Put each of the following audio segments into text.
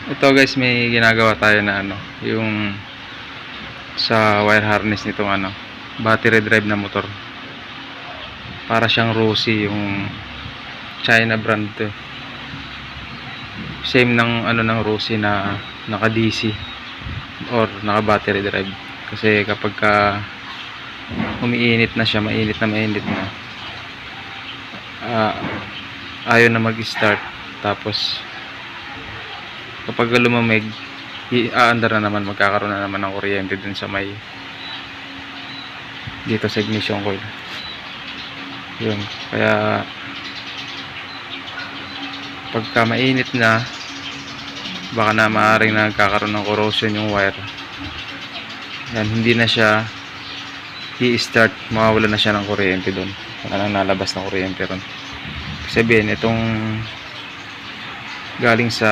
Ito guys, may ginagawa tayo na yung sa wire harness nitong battery drive na motor. Para siyang Rossi, yung China brand to. Same ng ng Rossi na naka DC or naka battery drive. Kasi kapag umiinit na siya, mainit na, ayaw na mag-start. Tapos kapag lumamig, aandar na naman, magkakaroon na naman ng kuryente dun sa may dito sa ignition coil. Yun, kaya pagka mainit na, baka na maaaring nagkakaroon ng corrosion yung wire. Yan, hindi na siya i-start, mawawala na siya ng kuryente doon. Wala nang nalabas ng kuryente ron. Sabihin, itong galing sa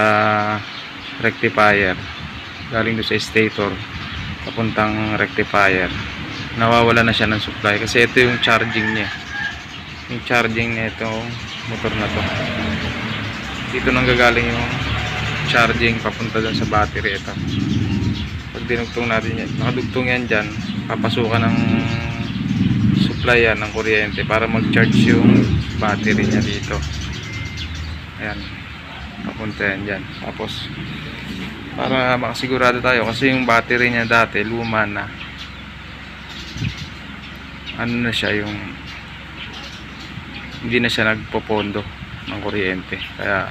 rectifier, galing doon sa stator papuntang rectifier, nawawala na siya ng supply kasi ito yung charging niya, yung charging na itong motor na to. Dito nang gagaling yung charging papunta doon sa battery. Ito, pag dinugtong natin yan, nakadugtong yan dyan, papasukan ng supply yan ng kuryente para mag-charge yung battery niya dito. Ayan, papunta yan dyan. Tapos para makasigurado tayo, kasi yung battery niya dati luma na, na siya, yung hindi na siya nagpopondo ng kuryente, kaya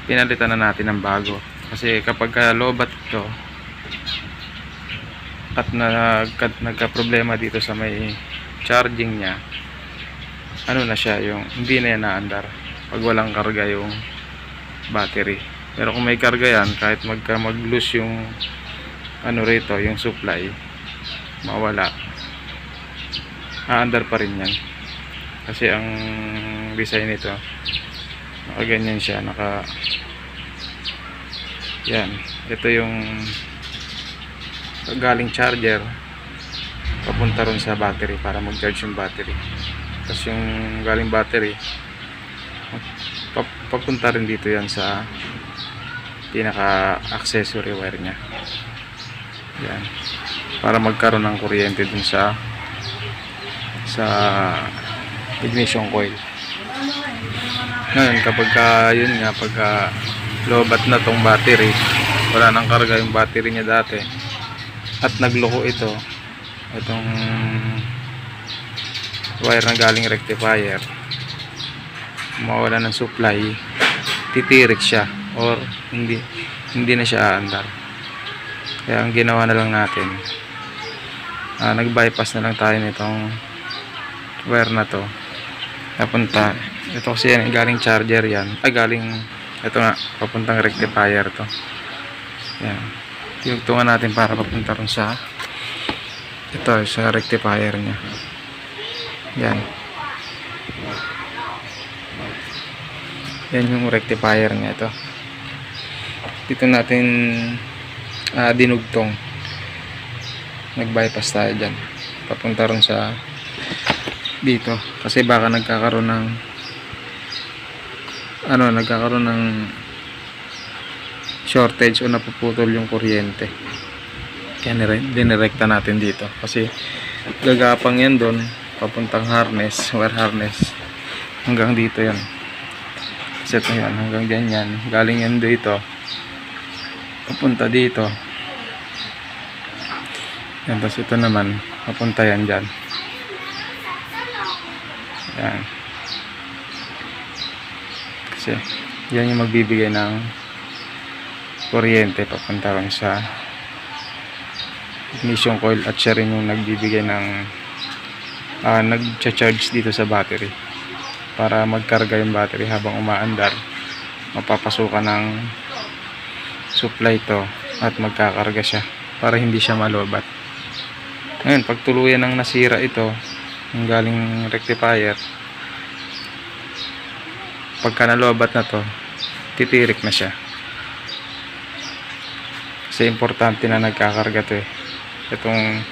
pinalitan na natin ng bago. Kasi kapag lobat ito at nagka problema dito sa may charging niya, na siya, yung hindi na yan naandar pag walang karga yung battery. Pero kung may karga yan, kahit mag-loose yung rito, yung supply, mawala, aandar pa rin yan. Kasi ang design nito, nakaganyan siya, yan, ito yung galing charger papunta ron sa battery para mag-charge yung battery. Tapos yung galing battery papunta rin dito yan sa pinaka accessory wire nya. Yan, para magkaroon ng kuryente dun sa ignition coil. Ngayon kapag yun nga, pagka lobat na tong battery, wala nang karga yung battery niya dati, at nagloko itong wire na galing rectifier, mawala ng supply, titirik siya or hindi na siya aandar. Kaya ang ginawa na lang natin, nag-bypass na lang tayo nitong wire na to. Napunta ito kasi yan, galing charger yan, galing ito nga, papuntang rectifier to. Yan, tinugtungan natin para papunta rin sa sa rectifier nya. Yan, yan yung rectifier nya. Ito, dito natin dinugtong, nag-bypass tayo dyan papunta rin sa dito, kasi baka nagkakaroon ng shortage o napuputol yung kuryente. Kaya dinirekta natin dito kasi gagapang yan doon papuntang harness, wire harness, hanggang dito yan, set na yan, hanggang dyan yan, galing yan dito papunta dito yan. Tapos ito naman papunta yan dyan. Yan, kasi yan yung magbibigay ng kuryente papunta rin sa ignition coil, at siya rin yung nagbibigay ng nag-charge dito sa battery para magkarga yung battery habang umaandar. Mapapasukan ng supply to at magkakarga siya para hindi siya malobat. Ngayon, pag tuluyan ng nasira ito, yung galing rectifier, pagka nalobat na to, titirik na siya. Kasi importante na nagkakarga to itong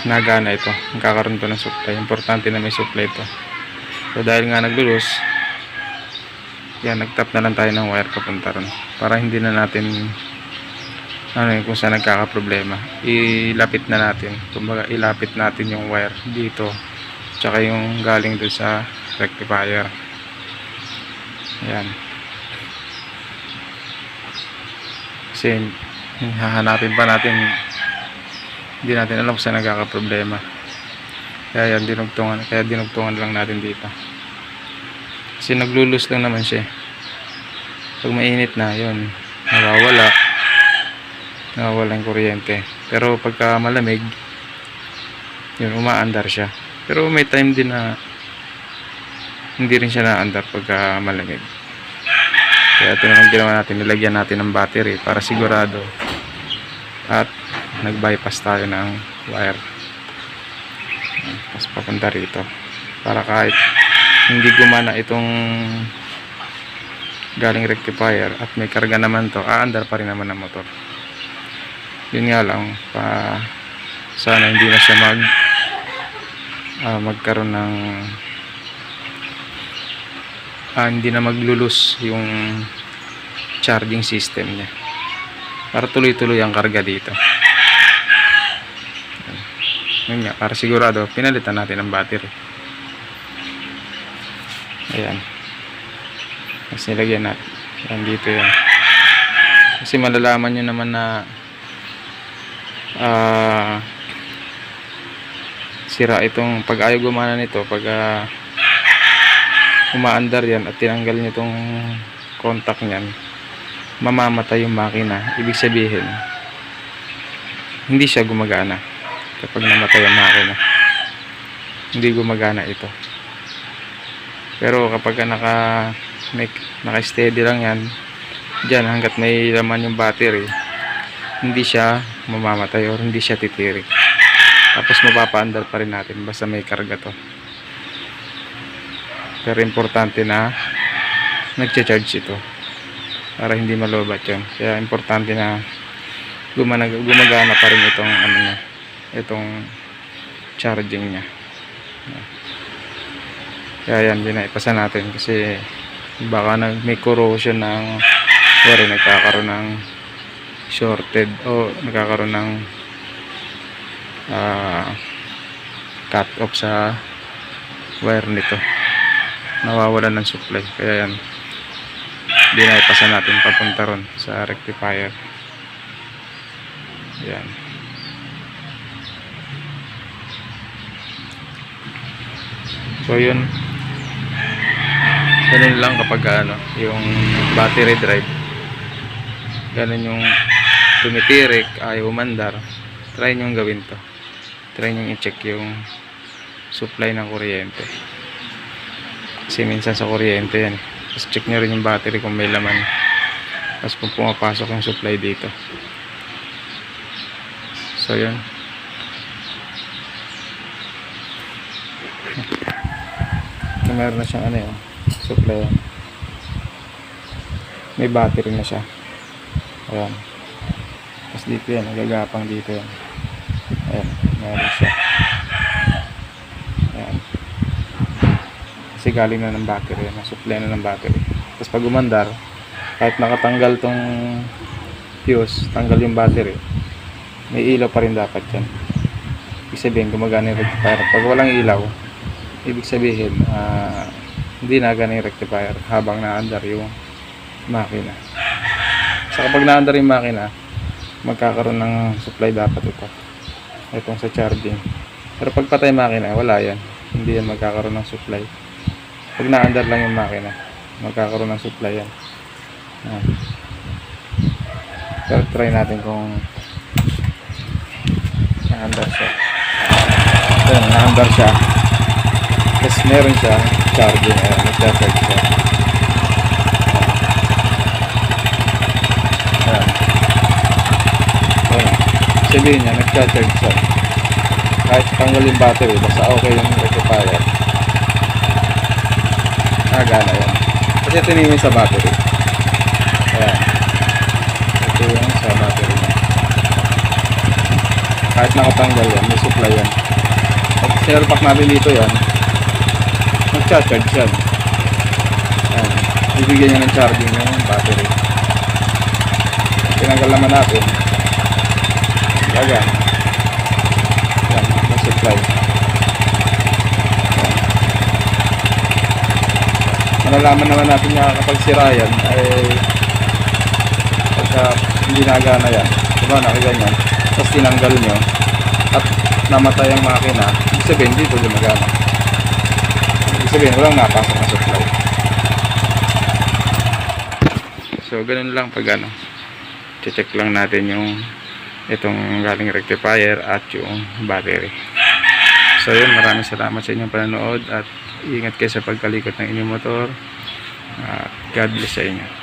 nagana ito, magkakaroon to ng supply. Importante na may supply ito. So dahil nga naglulus, Yan, nagtap na lang tayo ng wire papunta ron. Para hindi na natin kung saan nagkakaproblema. Ilapit na natin. Kumbaga, ilapit natin yung wire dito. Tsaka yung galing doon sa rectifier. Ayan. Kasi hahanapin pa natin, hindi natin alam kung saan nagkakaproblema. Kaya yan, dinugtungan lang natin dito. Kasi naglulus lang naman siya. Pag mainit na, yun, nawawala yung kuryente. Pero pagka malamig, yun, umaandar siya. Pero may time din na hindi rin siya naandar pagka malamig. Kaya ito naman ginawa natin, nilagyan natin ng battery para sigurado. At nag-bypass tayo ng wire. Tapos papunta rito. Para kahit hindi gumana itong galing rectifier at may karga naman to, aandar pa rin naman ang motor. Yun nga lang, sana hindi na siya magkaroon ng hindi na maglulus yung charging system niya, para tuloy-tuloy ang karga dito. Yun nga, para sigurado pinalitan natin ang battery. Ayan, kasi nilagyan natin yan dito yan, kasi malalaman nyo naman na sira itong, pag ayaw gumana nito, pag umaandar yan at tinanggal nyo itong contact nyan, mamamatay yung makina. Ibig sabihin, hindi siya gumagana. Kapag namatay ang makina, hindi gumagana ito. Pero kapag naka-steady lang yan dyan, hanggat may laman yung battery, hindi siya mamamatay or hindi siya titirik. Tapos mapapaandar pa rin natin basta may karga to. Pero importante na nagcha-charge ito para hindi malobat yun. Kaya importante na gumagana pa rin itong itong charging nya. Kaya yan, dinaipasan natin kasi baka may corrosion ng wire, nagkakaroon ng shorted o nagkakaroon ng cut off sa wire nito, nawawalan ng supply. Kaya yan, dinaipasan natin papunta ron sa rectifier. Yan. So yun, ganun lang kapag yung battery drive, ganun yung tumitirik, ayaw umandar, try nyo gawin to. Try nyo i-check yung supply ng kuryente, kasi minsan sa kuryente yan. Tapos check nyo rin yung battery kung may laman, tapos kung pumapasok yung supply dito. So yun, meron na siyang yun, supply yan. May battery na siya. Ayan. Tapos dito yan, nagagapang dito yan. Ayan, meron siya. Ayan. Kasi galing na ng battery yan, supply na ng battery. Tapos pag umandar, kahit nakatanggal tong fuse, tanggal yung battery, may ilaw pa rin dapat yan. Ibig sabihin, gumagana yung rectifier. Pag walang ilaw, ibig sabihin hindi na gana yung rectifier habang naandar yung makina. So kapag naandar yung makina, magkakaroon ng supply dapat itong sa charging. Pero pag patay makina, wala yan, hindi yan magkakaroon ng supply. Pag naandar lang yung makina, magkakaroon ng supply yan. Pero try natin kung naandar siya. Ayan, naandar siya. Tapos meron siya charging, nagcha-charge siya. Ayan. Ayan. Sabihin niya, nagcha-charge siya. Kahit tanggal yung battery, basta okay yung rectifier, gana yan. Kasi tiningin sa battery. Ayan. Ito yung sa battery niya. Kahit nakatanggal yan, may supply yan. Pag sinalpak natin dito yan, nagcha-charge yan. Ayan. bibigyan niya ng charging yung battery. Tinanggal naman natin. Yan. Yan, yung supply. Yan. Malalaman naman natin na kapag sira yan ay pagka hindi nagana yan. Diba, nakiganyan. Tapos tinanggal nyo at namatay ang makina, ibig sabihin dito gumagana. Ibig sabihin walang napasok na supply. So ganun lang pag ano, check lang natin yung itong galing rectifier at yung battery. So yun, maraming salamat sa inyong panonood at ingat kayo sa pagkalikot ng inyong motor. God bless sa inyo.